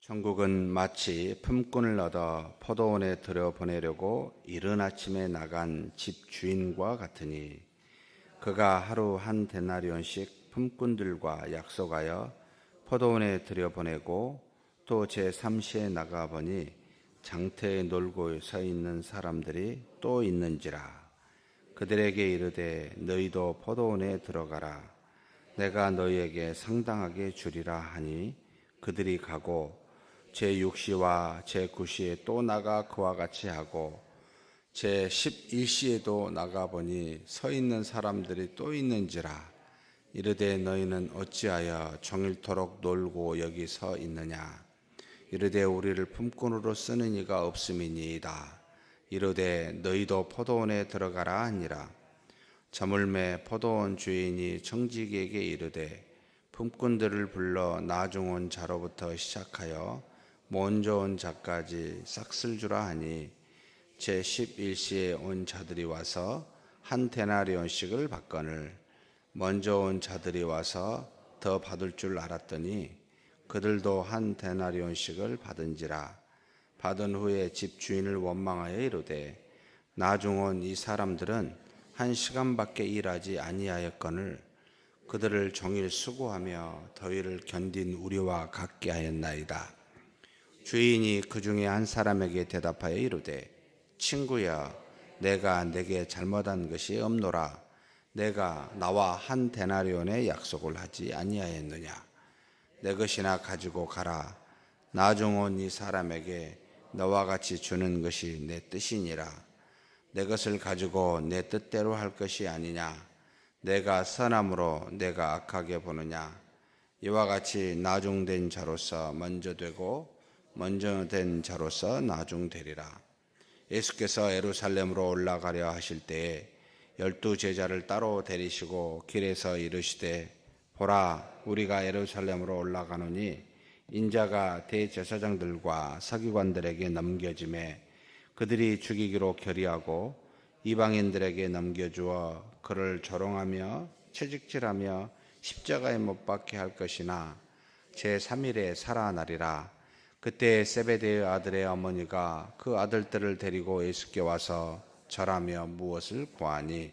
천국은 마치 품꾼을 얻어 포도원에 들여보내려고 이른 아침에 나간 집 주인과 같으니 그가 하루 한 데나리온씩 품꾼들과 약속하여 포도원에 들여보내고 또 제3시에 나가보니 장터에 놀고 서 있는 사람들이 또 있는지라. 그들에게 이르되 너희도 포도원에 들어가라. 내가 너희에게 상당하게 주리라 하니 그들이 가고 제6시와 제9시에 또 나가 그와 같이 하고 제11시에도 나가보니 서 있는 사람들이 또 있는지라. 이르되 너희는 어찌하여 종일토록 놀고 여기 서 있느냐. 이르되 우리를 품꾼으로 쓰는 이가 없음이니이다. 이르되 너희도 포도원에 들어가라 하니라. 저물매 포도원 주인이 청지기에게 이르되 품꾼들을 불러 나중 온 자로부터 시작하여 먼저 온 자까지 싹쓸 주라 하니 제11시에 온 자들이 와서 한 데나리온씩을 받거늘 먼저 온 자들이 와서 더 받을 줄 알았더니 그들도 한 데나리온씩을 받은지라. 받은 후에 집 주인을 원망하여 이르되 나중 온 이 사람들은 한 시간밖에 일하지 아니하였거늘 그들을 종일 수고하며 더위를 견딘 우리와 같게 하였나이다. 주인이 그 중에 한 사람에게 대답하여 이르되 친구야, 내가 내게 잘못한 것이 없노라. 내가 나와 한 데나리온의 약속을 하지 아니하였느냐. 내 것이나 가지고 가라. 나중 온 이 사람에게 너와 같이 주는 것이 내 뜻이니라. 내 것을 가지고 내 뜻대로 할 것이 아니냐. 내가 선함으로 내가 악하게 보느냐. 이와 같이 나중된 자로서 먼저 되고 먼저 된 자로서 나중되리라. 예수께서 예루살렘으로 올라가려 하실 때에 12 제자를 따로 데리시고 길에서 이르시되 보라, 우리가 예루살렘으로 올라가노니 인자가 대제사장들과 서기관들에게 넘겨짐에 그들이 죽이기로 결의하고 이방인들에게 넘겨주어 그를 조롱하며 채찍질하며 십자가에 못 박게 할 것이나 제3일에 살아나리라. 그때 세베대의 아들의 어머니가 그 아들들을 데리고 예수께 와서 절하며 무엇을 구하니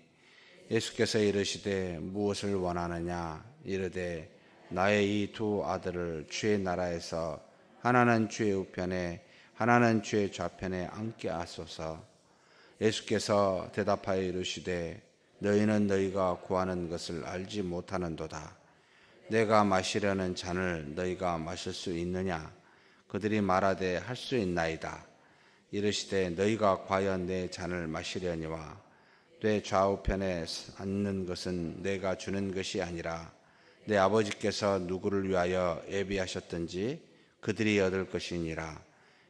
예수께서 이르시되 무엇을 원하느냐. 이르되 나의 이 두 아들을 주의 나라에서 하나는 주의 우편에 하나는 주의 좌편에 앉게 하소서. 예수께서 대답하여 이르시되 너희는 너희가 구하는 것을 알지 못하는도다. 내가 마시려는 잔을 너희가 마실 수 있느냐. 그들이 말하되 할 수 있나이다. 이르시되 너희가 과연 내 잔을 마시려니와 내 좌우편에 앉는 것은 내가 주는 것이 아니라 내 아버지께서 누구를 위하여 예비하셨든지 그들이 얻을 것이니라.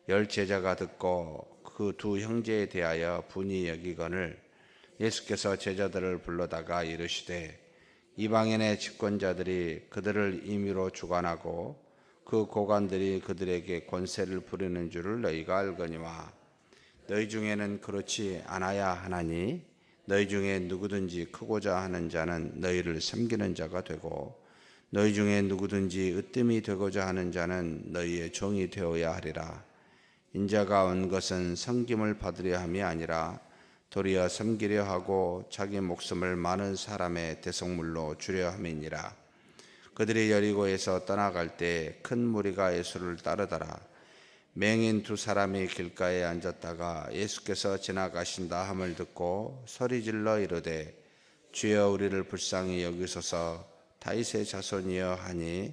10 제자가 듣고 그 두 형제에 대하여 분이 여기거늘 예수께서 제자들을 불러다가 이르시되 이방인의 집권자들이 그들을 임의로 주관하고 그 고관들이 그들에게 권세를 부리는 줄을 너희가 알거니와 너희 중에는 그렇지 않아야 하나니 너희 중에 누구든지 크고자 하는 자는 너희를 섬기는 자가 되고 너희 중에 누구든지 으뜸이 되고자 하는 자는 너희의 종이 되어야 하리라. 인자가 온 것은 섬김을 받으려 함이 아니라 도리어 섬기려 하고 자기 목숨을 많은 사람의 대속물로 주려 함이니라. 그들이 여리고에서 떠나갈 때 큰 무리가 예수를 따르더라. 맹인 2 사람이 길가에 앉았다가 예수께서 지나가신다 함을 듣고 소리질러 이르되 주여 우리를 불쌍히 여기소서. 다윗의 자손이여 하니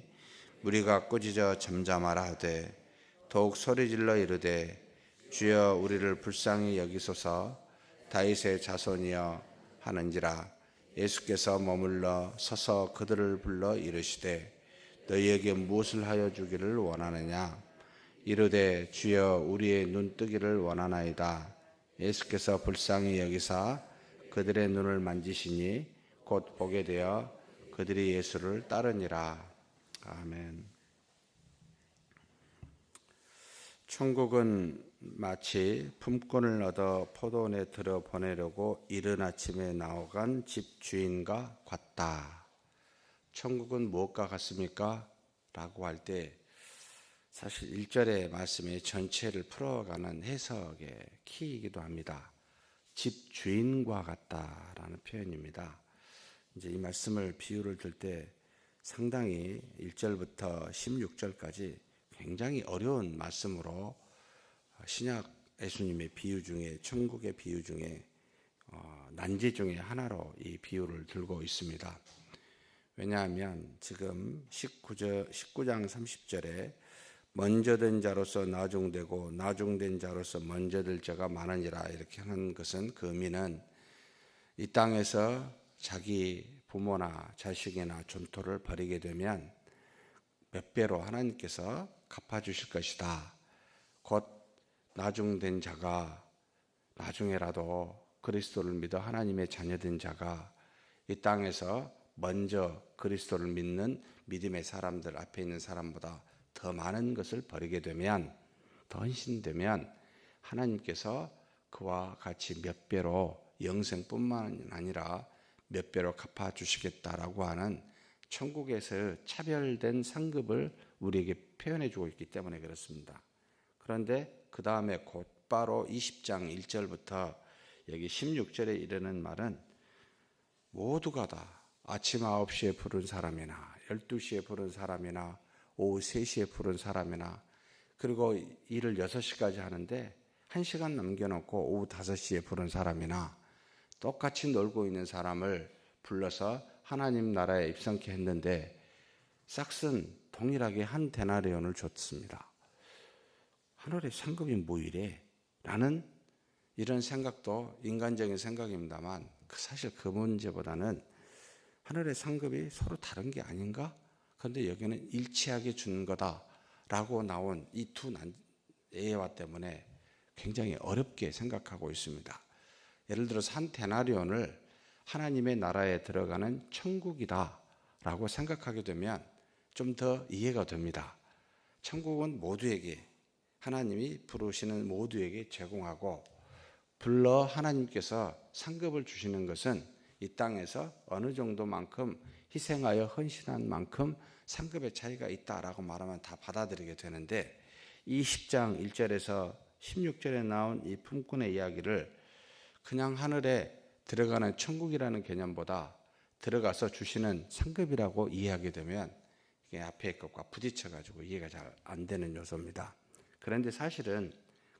무리가 꾸짖어 잠잠하라 하되 더욱 소리질러 이르되 주여 우리를 불쌍히 여기소서. 다윗의 자손이여 하는지라. 예수께서 머물러 서서 그들을 불러 이르시되 너희에게 무엇을 하여 주기를 원하느냐. 이르되 주여 우리의 눈뜨기를 원하나이다. 예수께서 불쌍히 여기사 그들의 눈을 만지시니 곧 보게 되어 그들이 예수를 따르니라. 아멘. 천국은 마치 품꾼을 얻어 포도원에 들여보내려고 이른 아침에 나아간 집 주인과 같다. 천국은 무엇과 같습니까? 라고 할 때 사실 1절의 말씀의 전체를 풀어가는 해석의 키이기도 합니다. 집 주인과 같다라는 표현입니다. 이제 이 말씀을 비유를 들 때 상당히 1절부터 16절까지 굉장히 어려운 말씀으로 신약 예수님의 비유 중에, 천국의 비유 중에 난제 중에 하나로 이 비유를 들고 있습니다. 왜냐하면 지금 19장 30절에 먼저 된 자로서 나중되고 나중된 자로서 먼저 될 자가 많으니라 이렇게 하는 것은, 그 의미는 이 땅에서 자기 부모나 자식이나 존토를 버리게 되면 몇 배로 하나님께서 갚아주실 것이다. 곧 나중된 자가, 나중에라도 그리스도를 믿어 하나님의 자녀된 자가 이 땅에서 먼저 그리스도를 믿는 믿음의 사람들, 앞에 있는 사람보다 더 많은 것을 버리게 되면, 더 헌신되면 하나님께서 그와 같이 몇 배로, 영생뿐만 아니라 몇 배로 갚아주시겠다라고 하는 천국에서 차별된 상급을 우리에게 표현해 주고 있기 때문에 그렇습니다. 그런데 그 다음에 곧바로 20장 1절부터 여기 16절에 이르는 말은 모두가 다 아침 9시에 부른 사람이나 12시에 부른 사람이나 오후 3시에 부른 사람이나, 그리고 일을 6시까지 하는데 1시간 남겨놓고 오후 5시에 부른 사람이나 똑같이 놀고 있는 사람을 불러서 하나님 나라에 입성케 했는데 싹슨 동일하게 한 데나리온을 줬습니다. 하늘의 상급이 뭐 이래? 라는 이런 생각도 인간적인 생각입니다만, 사실 그 문제보다는 하늘의 상급이 서로 다른 게 아닌가? 그런데 여기는 일치하게 준 거다라고 나온 이 두 예와 때문에 굉장히 어렵게 생각하고 있습니다. 예를 들어서 한 데나리온을 하나님의 나라에 들어가는 천국이다라고 생각하게 되면 좀 더 이해가 됩니다. 천국은 모두에게, 하나님이 부르시는 모두에게 제공하고, 불러 하나님께서 상급을 주시는 것은 이 땅에서 어느 정도만큼 희생하여 헌신한 만큼 상급의 차이가 있다라고 말하면 다 받아들이게 되는데, 이 10장 1절에서 16절에 나온 이 품꾼의 이야기를 그냥 하늘에 들어가는 천국이라는 개념보다 들어가서 주시는 상급이라고 이해하게 되면 이게 앞에 것과 부딪혀가지고 이해가 잘 안 되는 요소입니다. 그런데 사실은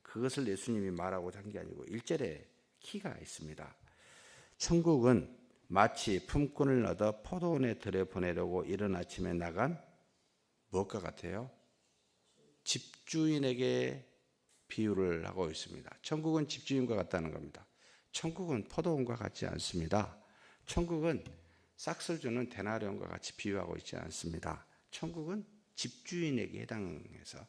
그것을 예수님이 말하고자 한 게 아니고 1절에 키가 있습니다. 천국은 마치 품꾼을 얻어 포도원에 들여보내려고 이른 아침에 나간 무엇과 같아요? 집주인에게 비유를 하고 있습니다. 천국은 집주인과 같다는 겁니다. 천국은 포도원과 같지 않습니다. 천국은 싹을 주는 데나리온과 같이 비유하고 있지 않습니다. 천국은 집주인에게 해당해서,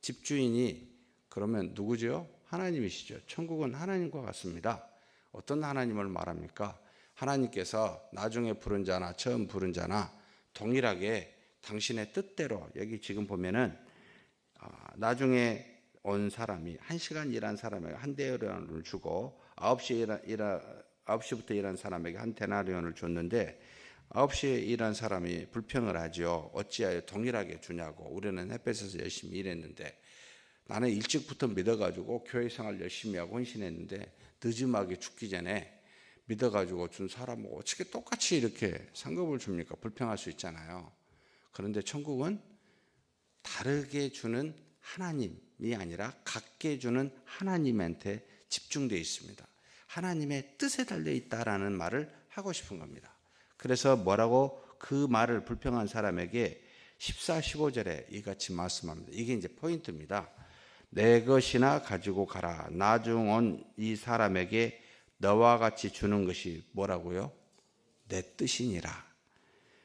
집주인이 그러면 누구죠? 하나님이시죠. 천국은 하나님과 같습니다. 어떤 하나님을 말합니까? 하나님께서 나중에 부른 자나 처음 부른 자나 동일하게 당신의 뜻대로, 여기 지금 보면은 나중에 온 사람이 1시간 일한 사람에게 한 데나리온을 주고 9시부터 일한 사람에게 한 데나리온을 줬는데 9시에 일한 사람이 불평을 하죠. 어찌하여 동일하게 주냐고. 우리는 햇볕에서 열심히 일했는데, 나는 일찍부터 믿어가지고 교회 생활 열심히 하고 헌신했는데 늦음하게 죽기 전에 믿어가지고 준 사람은 어떻게 똑같이 이렇게 상급을 줍니까? 불평할 수 있잖아요. 그런데 천국은 다르게 주는 하나님이 아니라 같게 주는 하나님한테 집중되어 있습니다. 하나님의 뜻에 달려 있다라는 말을 하고 싶은 겁니다. 그래서 뭐라고 그 말을 불평한 사람에게 14, 15절에 이같이 말씀합니다. 이게 이제 포인트입니다. 내 것이나 가지고 가라. 나중 온 이 사람에게 너와 같이 주는 것이 뭐라고요? 내 뜻이니라.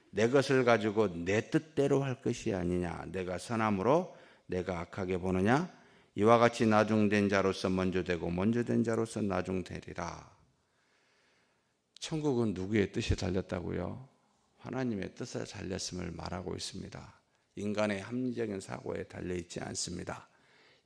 내 것을 가지고 내 뜻대로 할 것이 아니냐. 내가 선함으로 내가 악하게 보느냐. 이와 같이 나중된 자로서 먼저 되고 먼저 된 자로서 나중되리라. 천국은 누구의 뜻이 달렸다고요? 하나님의 뜻에 달렸음을 말하고 있습니다. 인간의 합리적인 사고에 달려있지 않습니다.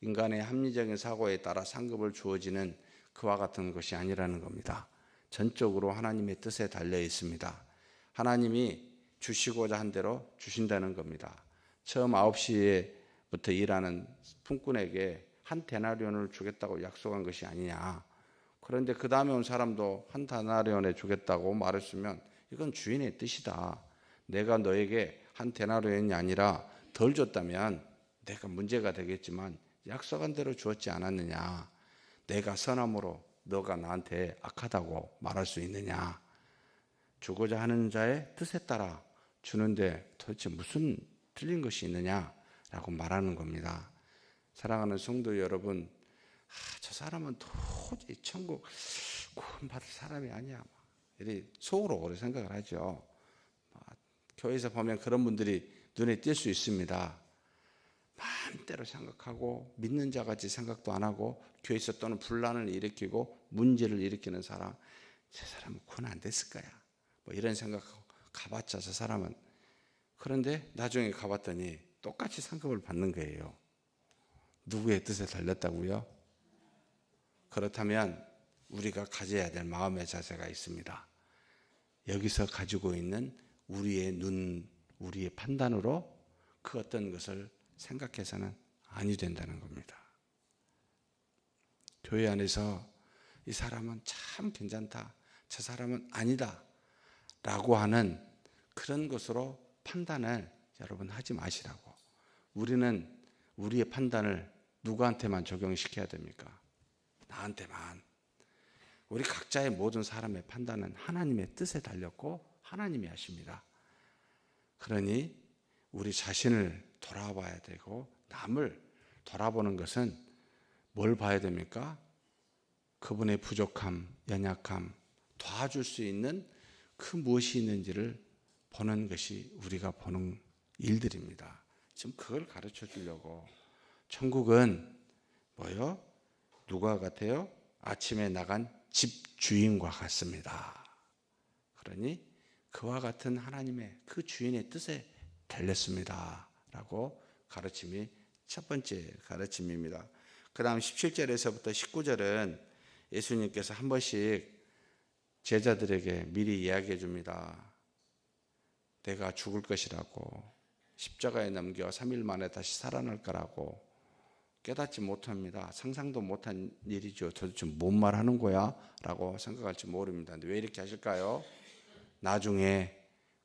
인간의 합리적인 사고에 따라 상급을 주어지는 그와 같은 것이 아니라는 겁니다. 전적으로 하나님의 뜻에 달려 있습니다. 하나님이 주시고자 한 대로 주신다는 겁니다. 처음 9시에 부터 일하는 품꾼에게 한 데나리온을 주겠다고 약속한 것이 아니냐. 그런데 그 다음에 온 사람도 한 데나리온에 주겠다고 말했으면 이건 주인의 뜻이다. 내가 너에게 한 데나리온이 아니라 덜 줬다면 내가 문제가 되겠지만 약속한 대로 주었지 않았느냐. 내가 선함으로 너가 나한테 악하다고 말할 수 있느냐. 주고자 하는 자의 뜻에 따라 주는데 도대체 무슨 틀린 것이 있느냐라고 말하는 겁니다. 사랑하는 성도 여러분, 저 사람은 도저히 천국 구원받을 사람이 아니야. 이렇게 속으로 오래 생각을 하죠. 교회에서 보면 그런 분들이 눈에 띌 수 있습니다. 마음대로 생각하고 믿는 자같이 생각도 안 하고 교회에서 또는 분란을 일으키고 문제를 일으키는 사람, 저 사람은 구원 안 됐을 거야. 뭐 이런 생각하고 가봤자 저 사람은. 그런데 나중에 가봤더니 똑같이 상급을 받는 거예요. 누구의 뜻에 달렸다고요? 그렇다면 우리가 가져야 될 마음의 자세가 있습니다. 여기서 가지고 있는 우리의 눈, 우리의 판단으로 그 어떤 것을 생각해서는 아니 된다는 겁니다. 교회 안에서 이 사람은 참 괜찮다, 저 사람은 아니다 라고 하는 그런 것으로 판단을 여러분 하지 마시라고. 우리는 우리의 판단을 누구한테만 적용시켜야 됩니까? 나한테만. 우리 각자의 모든 사람의 판단은 하나님의 뜻에 달렸고 하나님이 하십니다. 그러니 우리 자신을 돌아봐야 되고 남을 돌아보는 것은 뭘 봐야 됩니까? 그분의 부족함, 연약함, 도와줄 수 있는 그 무엇이 있는지를 보는 것이 우리가 보는 일들입니다. 지금 그걸 가르쳐 주려고. 천국은 뭐요? 누가 같아요? 아침에 나간 집주인과 같습니다. 그러니 그와 같은 하나님의 그 주인의 뜻에 달렸습니다 라고 가르침이 첫 번째 가르침입니다. 그 다음 17절에서부터 19절은 예수님께서 한 번씩 제자들에게 미리 이야기해 줍니다. 내가 죽을 것이라고, 십자가에 넘겨 3일 만에 다시 살아날 거라고. 깨닫지 못합니다. 상상도 못한 일이죠. 도대체 뭔 말하는 거야? 라고 생각할지 모릅니다. 근데 왜 이렇게 하실까요? 나중에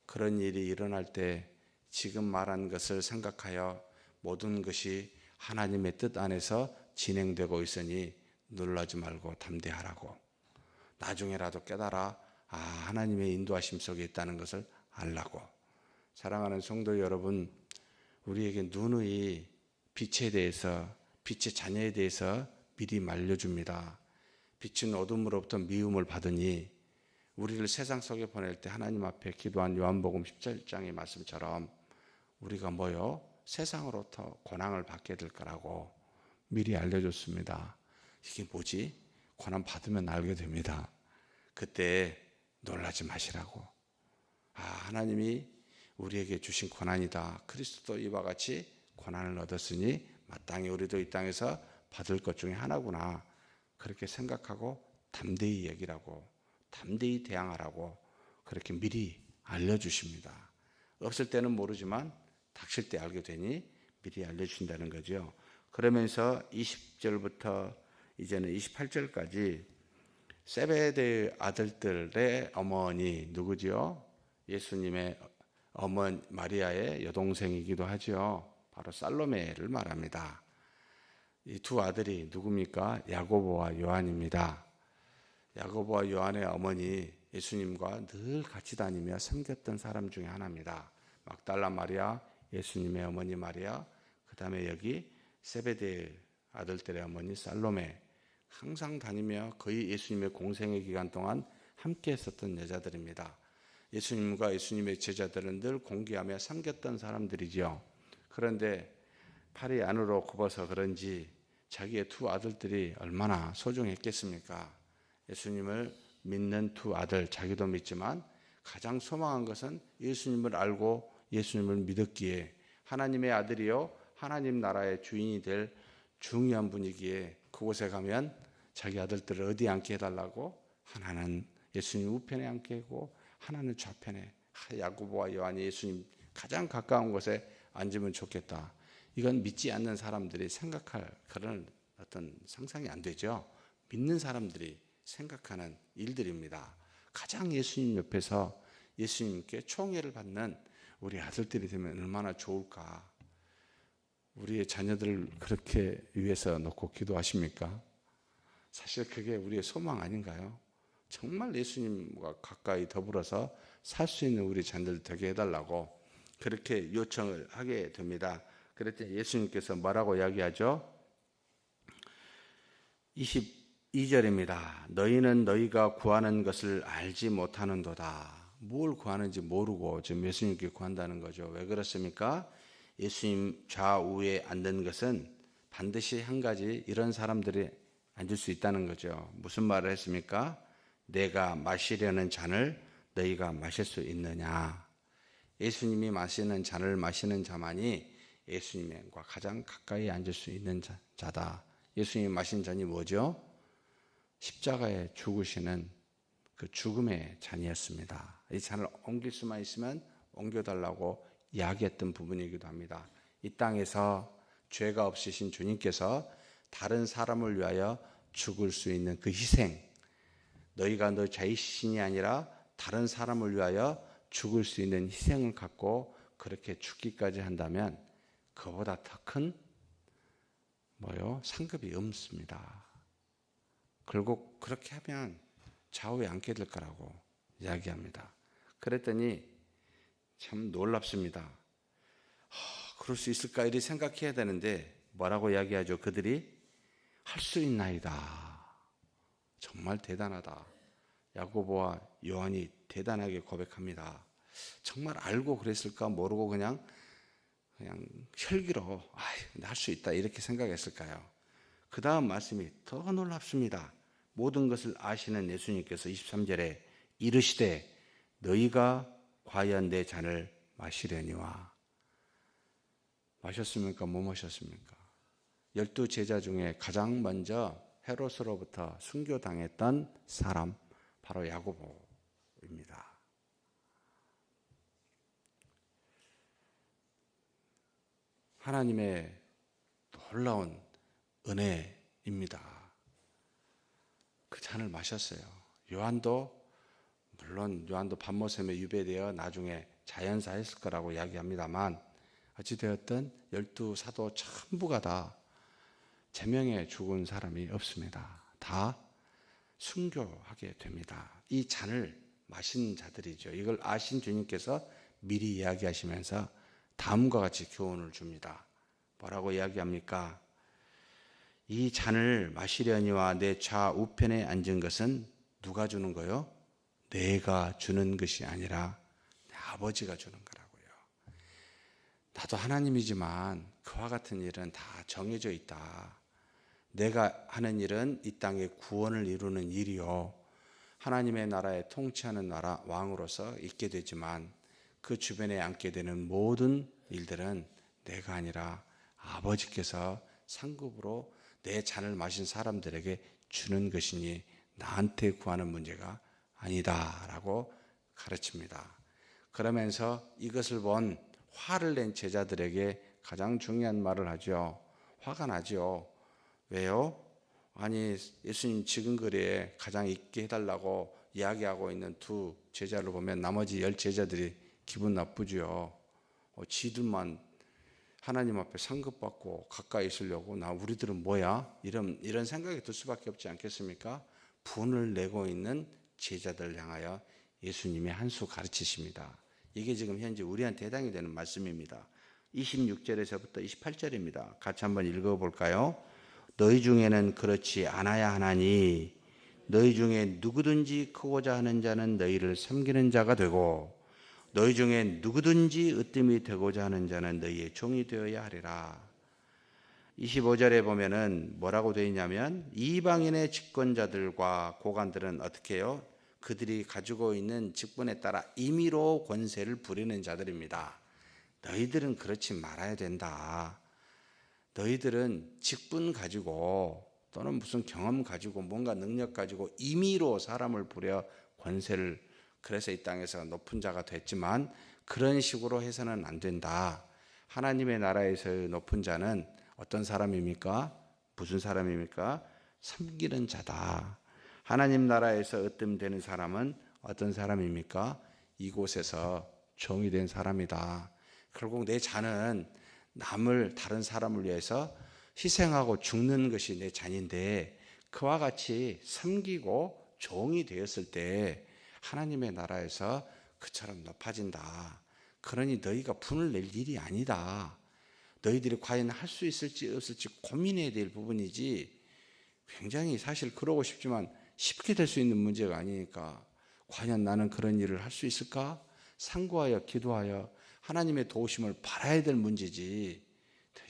그런 일이 일어날 때 지금 말한 것을 생각하여 모든 것이 하나님의 뜻 안에서 진행되고 있으니 놀라지 말고 담대하라고. 나중에라도 깨달아 하나님의 인도하심 속에 있다는 것을 알라고. 사랑하는 성도 여러분, 우리에게 누누이 빛에 대해서, 빛의 자녀에 대해서 미리 말려줍니다. 빛은 어둠으로부터 미움을 받으니 우리를 세상 속에 보낼 때 하나님 앞에 기도한 요한복음 17장의 말씀처럼 우리가 뭐요? 세상으로부터 고난을 받게 될 거라고 미리 알려줬습니다. 이게 뭐지? 고난 받으면 알게 됩니다. 그때 놀라지 마시라고. 하나님이 우리에게 주신 고난이다. 그리스도도 이와 같이 고난을 얻었으니 마땅히 우리도 이 땅에서 받을 것 중에 하나구나. 그렇게 생각하고 담대히 얘기라고, 담대히 대항하라고 그렇게 미리 알려주십니다. 없을 때는 모르지만 닥칠 때 알게 되니 미리 알려주신다는 거죠. 그러면서 20절부터 이제는 28절까지 세베대 아들들의 어머니 누구지요? 예수님의 어머니 마리아의 여동생이기도 하죠. 바로 살로메를 말합니다. 이 두 아들이 누굽니까? 야고보와 요한입니다. 야고보와 요한의 어머니 예수님과 늘 같이 다니며 섬겼던 사람 중에 하나입니다. 막달라 마리아, 예수님의 어머니 마리아, 그 다음에 여기 세베대 아들들의 어머니 살로메, 항상 다니며 거의 예수님의 공생의 기간 동안 함께 했었던 여자들입니다. 예수님과 예수님의 제자들은 늘 공개하며 섬겼던 사람들이죠. 그런데 팔이 안으로 굽어서 그런지 자기의 두 아들들이 얼마나 소중했겠습니까? 예수님을 믿는 두 아들, 자기도 믿지만 가장 소망한 것은 예수님을 알고 예수님을 믿었기에 하나님의 아들이요 하나님 나라의 주인이 될 중요한 분이기에 그곳에 가면 자기 아들들을 어디 앉게 해달라고? 하나는 예수님 우편에 앉게 하고 하나는 좌편에. 야고보와 요한이 예수님 가장 가까운 곳에 앉으면 좋겠다. 이건 믿지 않는 사람들이 생각할 그런 어떤 상상이 안 되죠. 믿는 사람들이 생각하는 일들입니다. 가장 예수님 옆에서 예수님께 총애를 받는 우리 아들들이 되면 얼마나 좋을까. 우리의 자녀들을 그렇게 위해서 놓고 기도하십니까? 사실 그게 우리의 소망 아닌가요? 정말 예수님과 가까이 더불어서 살 수 있는 우리 자녀들 되게 해달라고 그렇게 요청을 하게 됩니다. 그럴 때 예수님께서 뭐라고 이야기하죠? 22절입니다. 너희는 너희가 구하는 것을 알지 못하는도다. 뭘 구하는지 모르고 지금 예수님께 구한다는 거죠. 왜 그렇습니까? 예수님 좌우에 앉는 것은 반드시 한 가지 이런 사람들이 앉을 수 있다는 거죠. 무슨 말을 했습니까? 내가 마시려는 잔을 너희가 마실 수 있느냐. 예수님이 마시는 잔을 마시는 자만이 예수님과 가장 가까이 앉을 수 있는 자다. 예수님이 마신 잔이 뭐죠? 십자가에 죽으시는 그 죽음의 잔이었습니다. 이 잔을 옮길 수만 있으면 옮겨달라고 이야기했던 부분이기도 합니다. 이 땅에서 죄가 없으신 주님께서 다른 사람을 위하여 죽을 수 있는 그 희생, 너희가 너 자신이 아니라 다른 사람을 위하여 죽을 수 있는 희생을 갖고 그렇게 죽기까지 한다면 그보다 더 큰 상급이 없습니다. 결국 그렇게 하면 좌우에 앉게 될 거라고 이야기합니다. 그랬더니 참 놀랍습니다. 그럴 수 있을까 이렇게 생각해야 되는데 뭐라고 이야기하죠? 그들이 할 수 있나이다. 정말 대단하다. 야고보와 요한이 대단하게 고백합니다. 정말 알고 그랬을까? 모르고 그냥 혈기로 할 수 있다 이렇게 생각했을까요? 그 다음 말씀이 더 놀랍습니다. 모든 것을 아시는 예수님께서 23절에 이르시되 너희가 과연 내 잔을 마시려니와. 마셨습니까? 못 마셨습니까? 12제자 중에 가장 먼저 헤롯으로부터 순교당했던 사람 바로 야고보입니다. 하나님의 놀라운 은혜입니다. 그 잔을 마셨어요. 물론 요한도 밤모섬에 유배되어 나중에 자연사했을 거라고 이야기합니다만 어찌되었든 12사도 전부가 다 제명에 죽은 사람이 없습니다. 다 순교하게 됩니다. 이 잔을 마신 자들이죠. 이걸 아신 주님께서 미리 이야기하시면서 다음과 같이 교훈을 줍니다. 뭐라고 이야기합니까? 이 잔을 마시려니와 내 좌우편에 앉은 것은 누가 주는 거요? 내가 주는 것이 아니라 내 아버지가 주는 거라고요. 나도 하나님이지만 그와 같은 일은 다 정해져 있다. 내가 하는 일은 이 땅의 구원을 이루는 일이요. 하나님의 나라에 통치하는 나라 왕으로서 있게 되지만 그 주변에 앉게 되는 모든 일들은 내가 아니라 아버지께서 상급으로 내 잔을 마신 사람들에게 주는 것이니 나한테 구하는 문제가 아니다라고 가르칩니다. 그러면서 이것을 본 화를 낸 제자들에게 가장 중요한 말을 하죠. 화가 나죠. 왜요? 아니 예수님 지근거리에 가장 있게 해달라고 이야기하고 있는 두 제자를 보면 나머지 10 제자들이 기분 나쁘죠. 지들만 하나님 앞에 상급받고 가까이 있으려고 우리들은 뭐야? 이런 생각이 들 수밖에 없지 않겠습니까? 분을 내고 있는 제자들 향하여 예수님이 한 수 가르치십니다. 이게 지금 현재 우리한테 해당이 되는 말씀입니다. 26절에서부터 28절입니다. 같이 한번 읽어볼까요? 너희 중에는 그렇지 않아야 하나니 너희 중에 누구든지 크고자 하는 자는 너희를 섬기는 자가 되고 너희 중에 누구든지 으뜸이 되고자 하는 자는 너희의 종이 되어야 하리라. 25절에 보면은 뭐라고 되어 있냐면 이방인의 집권자들과 고관들은 어떻게 해요? 그들이 가지고 있는 직분에 따라 임의로 권세를 부리는 자들입니다. 너희들은 그렇지 말아야 된다. 너희들은 직분 가지고 또는 무슨 경험 가지고 뭔가 능력 가지고 임의로 사람을 부려 권세를 그래서 이 땅에서 높은 자가 됐지만 그런 식으로 해서는 안 된다. 하나님의 나라에서의 높은 자는 어떤 사람입니까? 무슨 사람입니까? 섬기는 자다. 하나님 나라에서 으뜸되는 사람은 어떤 사람입니까? 이곳에서 종이 된 사람이다. 결국 내 자는 다른 사람을 위해서 희생하고 죽는 것이 내 자인데, 그와 같이 섬기고 종이 되었을 때 하나님의 나라에서 그처럼 높아진다. 그러니 너희가 분을 낼 일이 아니다. 너희들이 과연 할 수 있을지 없을지 고민해야 될 부분이지, 굉장히 사실 그러고 싶지만 쉽게 될 수 있는 문제가 아니니까, 과연 나는 그런 일을 할 수 있을까? 상고하여 기도하여 하나님의 도우심을 바라야 될 문제지,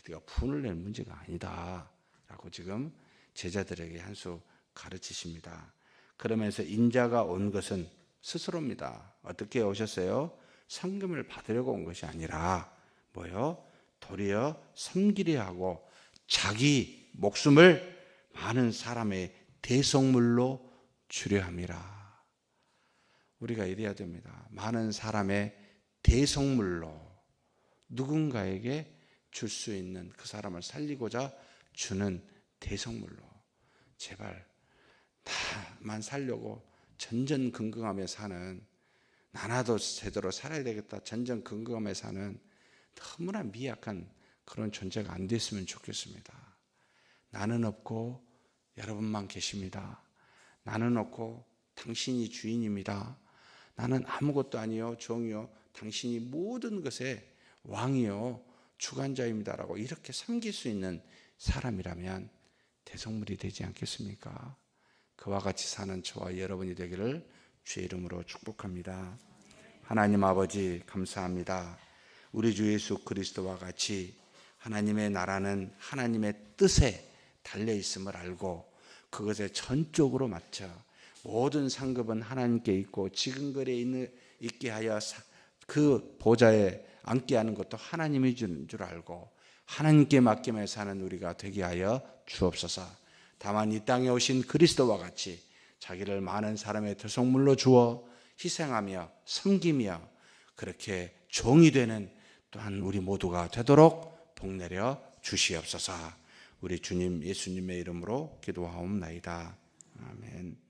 너희가 분을 낼 문제가 아니다 라고 지금 제자들에게 한 수 가르치십니다. 그러면서 인자가 온 것은 스스로입니다. 어떻게 오셨어요? 상금을 받으려고 온 것이 아니라 뭐요? 도리어 섬기려 하고 자기 목숨을 많은 사람의 대속물로 주려 함이라. 우리가 이래야 됩니다. 많은 사람의 대속물로, 누군가에게 줄 수 있는, 그 사람을 살리고자 주는 대속물로. 제발 나만 살려고 전전긍긍하며 사는, 나라도 제대로 살아야 되겠다 전전긍긍하며 사는 너무나 미약한 그런 존재가 안 됐으면 좋겠습니다. 나는 없고 여러분만 계십니다. 나는 없고 당신이 주인입니다. 나는 아무것도 아니요 종이요, 당신이 모든 것의 왕이요 주관자입니다라고 이렇게 섬길 수 있는 사람이라면 대속물이 되지 않겠습니까? 그와 같이 사는 저와 여러분이 되기를 주의 이름으로 축복합니다. 하나님 아버지 감사합니다. 우리 주 예수 그리스도와 같이 하나님의 나라는 하나님의 뜻에 달려 있음을 알고 그것에 전적으로 맞춰 모든 상급은 하나님께 있고 지근거리에 있게 하여 그 보좌에 앉게 하는 것도 하나님이 주는 줄 알고 하나님께 맡기며 사는 우리가 되게 하여 주옵소서. 다만 이 땅에 오신 그리스도와 같이 자기를 많은 사람의 대속물로 주어 희생하며 섬기며 그렇게 종이 되는 또한 우리 모두가 되도록 복내려 주시옵소서. 우리 주님 예수님의 이름으로 기도하옵나이다. 아멘.